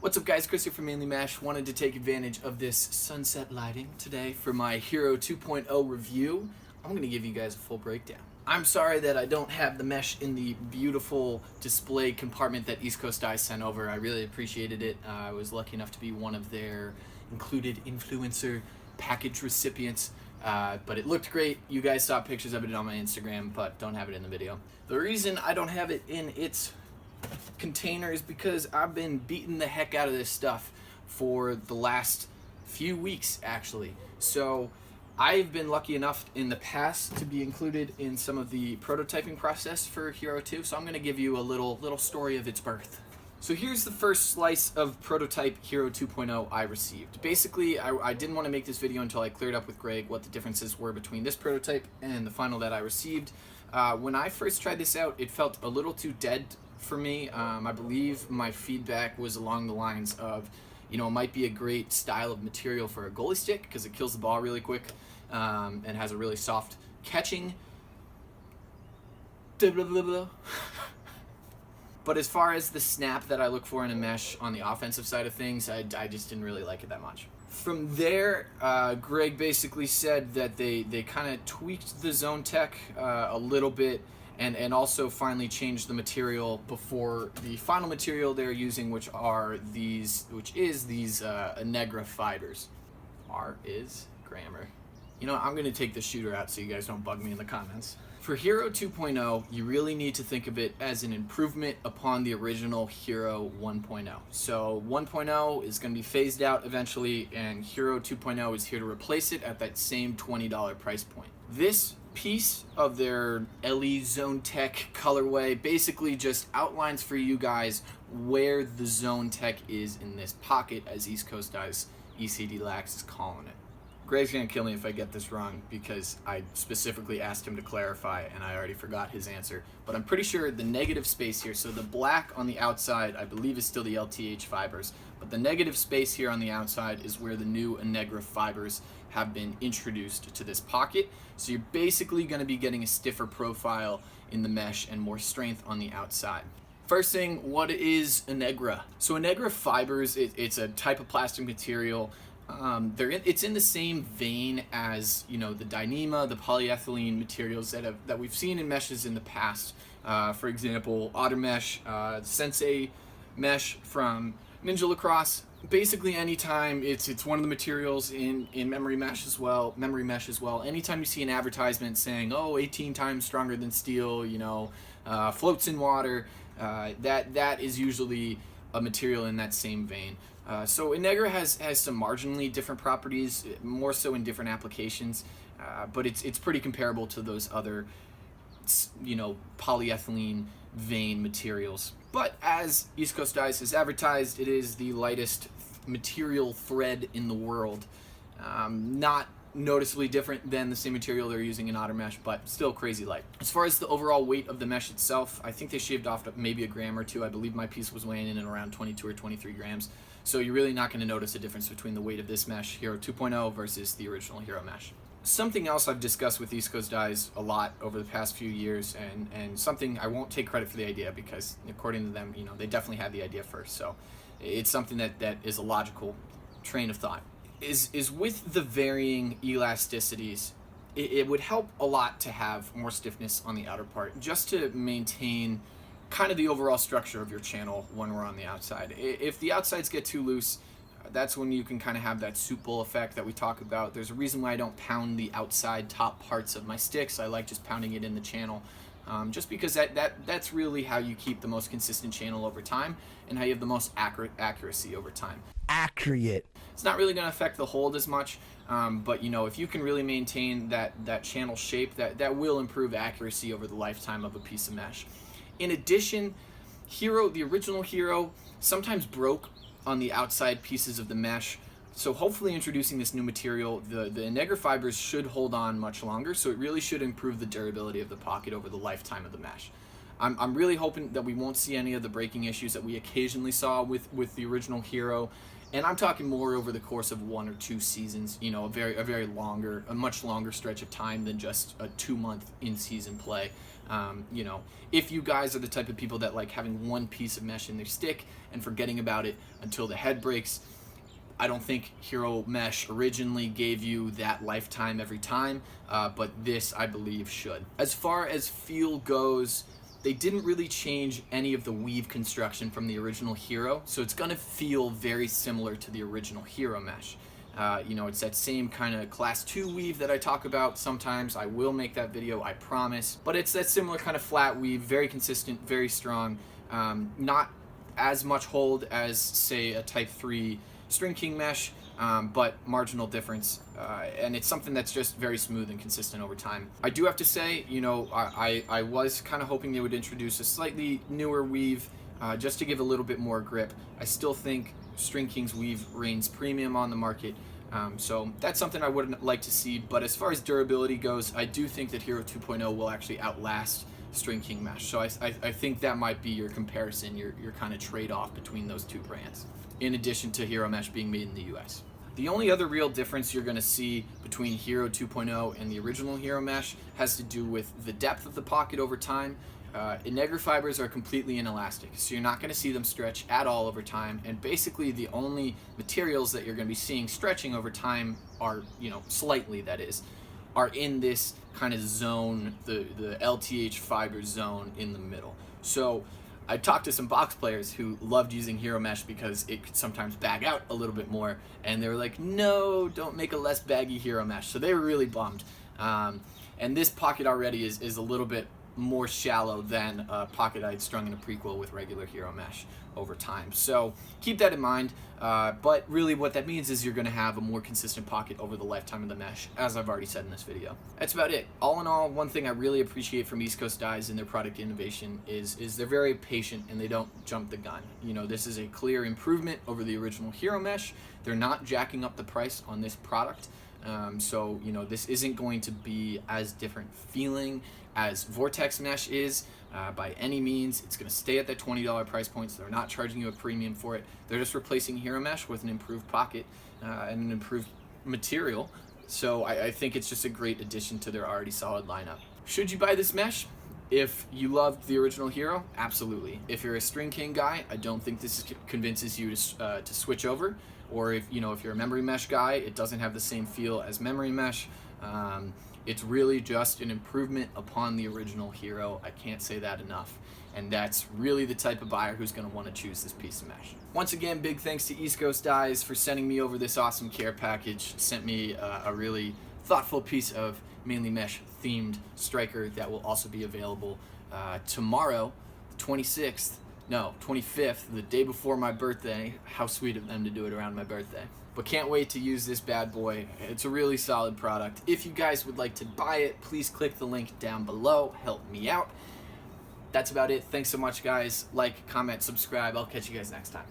What's up guys, Chris here from Mainly Mesh. Wanted to take advantage of this sunset lighting today for my Hero 2.0 review. I'm going to give you guys a full breakdown. I'm sorry that I don't have the mesh in the beautiful display compartment that East Coast Dyes sent over. I really appreciated it. I was lucky enough to be one of their included influencer package recipients. But it looked great. You guys saw pictures of it on my Instagram, but don't have it in the video. The reason I don't have it in its container is because I've been beating the heck out of this stuff for the last few weeks actually. So I've been lucky enough in the past to be included in some of the prototyping process for Hero 2, so I'm going to give you a little story of its birth. So here's the first slice of prototype Hero 2.0 I received. Basically, I didn't want to make this video until I cleared up with Greg what the differences were between this prototype and the final that I received. When I first tried this out, it felt a little too dead for me. I believe my feedback was along the lines of, it might be a great style of material for a goalie stick because it kills the ball really quick and has a really soft catching. But as far as the snap that I look for in a mesh on the offensive side of things, I just didn't really like it that much. From there, Greg basically said that they kind of tweaked the zone tech a little bit and also finally changed the material before the final material they're using, which is these Anegra fibers. R is grammar. I'm going to take the shooter out so you guys don't bug me in the comments. For Hero 2.0, you really need to think of it as an improvement upon the original Hero 1.0. So 1.0 is going to be phased out eventually, and Hero 2.0 is here to replace it at that same $20 price point. This piece of their LE Zone Tech colorway basically just outlines for you guys where the Zone Tech is in this pocket, as East Coast Dyes ECD Lax is calling it. Greg's gonna kill me if I get this wrong because I specifically asked him to clarify and I already forgot his answer. But I'm pretty sure the negative space here, so the black on the outside I believe is still the LTH fibers, but the negative space here on the outside is where the new Anegra fibers have been introduced to this pocket. So you're basically gonna be getting a stiffer profile in the mesh and more strength on the outside. First thing, what is Anegra? So Anegra fibers, it's a type of plastic material. It's in the same vein as the Dyneema, the polyethylene materials that we've seen in meshes in the past. For example, Otter Mesh, Sensei Mesh from Ninja Lacrosse. Basically, anytime it's one of the materials in Memory Mesh as well. Anytime you see an advertisement saying, "Oh, 18 times stronger than steel," floats in water, that is usually a material in that same vein. So Anegra has some marginally different properties, more so in different applications, but it's pretty comparable to those other, polyethylene vein materials. But as East Coast Dyes has advertised, it is the lightest material thread in the world. Not noticeably different than the same material they're using in Otter Mesh, but still crazy light. As far as the overall weight of the mesh itself, I think they shaved off maybe a gram or two. I believe my piece was weighing in at around 22 or 23 grams. So you're really not going to notice a difference between the weight of this mesh, Hero 2.0, versus the original Hero mesh. Something else I've discussed with East Coast Dyes a lot over the past few years, and something I won't take credit for the idea because according to them, they definitely had the idea first. So it's something that is a logical train of thought. Is with the varying elasticities, it would help a lot to have more stiffness on the outer part, just to maintain kind of the overall structure of your channel when we're on the outside. If the outsides get too loose, that's when you can kind of have that soup bowl effect that we talk about. There's a reason why I don't pound the outside top parts of my sticks. I like just pounding it in the channel, just because that's really how you keep the most consistent channel over time and how you have the most accuracy over time. Accurate. It's not really going to affect the hold as much, but if you can really maintain that channel shape, that will improve accuracy over the lifetime of a piece of mesh. In addition, the original Hero sometimes broke on the outside pieces of the mesh, so hopefully introducing this new material, the Anegra fibers should hold on much longer, so it really should improve the durability of the pocket over the lifetime of the mesh. I'm really hoping that we won't see any of the breaking issues that we occasionally saw with the original Hero, and I'm talking more over the course of 1 or 2 seasons, a much longer stretch of time than just a 2-month in-season play. You know, if you guys are the type of people that like having one piece of mesh in their stick and forgetting about it until the head breaks, I don't think Hero Mesh originally gave you that lifetime every time, but this I believe should. As far as feel goes, they didn't really change any of the weave construction from the original Hero, so it's gonna feel very similar to the original Hero Mesh. You know, it's that same kind of class 2 weave that I talk about sometimes. I will make that video, I promise. But it's that similar kind of flat weave, very consistent, very strong. Not as much hold as, say, a Type 3 String King mesh, but marginal difference. And it's something that's just very smooth and consistent over time. I do have to say, you know, I was kind of hoping they would introduce a slightly newer weave just to give a little bit more grip. I still think String King's weave reigns premium on the market, so that's something I would like to see. But as far as durability goes, I do think that Hero 2.0 will actually outlast String King mesh. So I think that might be your comparison, your kind of trade-off between those two brands, in addition to Hero Mesh being made in the US. The only other real difference you're going to see between Hero 2.0 and the original Hero Mesh has to do with the depth of the pocket over time. Inegre fibers are completely inelastic, so you're not going to see them stretch at all over time, and basically the only materials that you're going to be seeing stretching over time are, you know, slightly, that is, are in this kind of zone, the LTH fiber zone in the middle. So I talked to some box players who loved using Hero Mesh because it could sometimes bag out a little bit more, and they were like, no, don't make a less baggy Hero Mesh. So they were really bummed. And this pocket already is a little bit more shallow than a pocket I'd strung in a prequel with regular Hero Mesh over time. So keep that in mind, but really what that means is you're going to have a more consistent pocket over the lifetime of the mesh, as I've already said in this video. That's about it. All in all, one thing I really appreciate from East Coast Dyes and their product innovation is they're very patient and they don't jump the gun. You know, this is a clear improvement over the original Hero Mesh. They're not jacking up the price on this product. So, you know, this isn't going to be as different feeling as Vortex Mesh is by any means. It's going to stay at that $20 price point, so they're not charging you a premium for it. They're just replacing Hero Mesh with an improved pocket and an improved material. So I think it's just a great addition to their already solid lineup. Should you buy this mesh? If you loved the original Hero, absolutely. If you're a String King guy, I don't think this convinces you to switch over. Or if you're a memory mesh guy, it doesn't have the same feel as memory mesh. It's really just an improvement upon the original Hero. I can't say that enough. And that's really the type of buyer who's going to want to choose this piece of mesh. Once again, big thanks to East Coast Dyes for sending me over this awesome care package. Sent me a really thoughtful piece of Mainly Mesh themed striker that will also be available tomorrow, the 25th, the day before my birthday. How sweet of them to do it around my birthday. But can't wait to use this bad boy. It's a really solid product. If you guys would like to buy it, please click the link down below. Help me out. That's about it. Thanks so much, guys. Like, comment, subscribe. I'll catch you guys next time.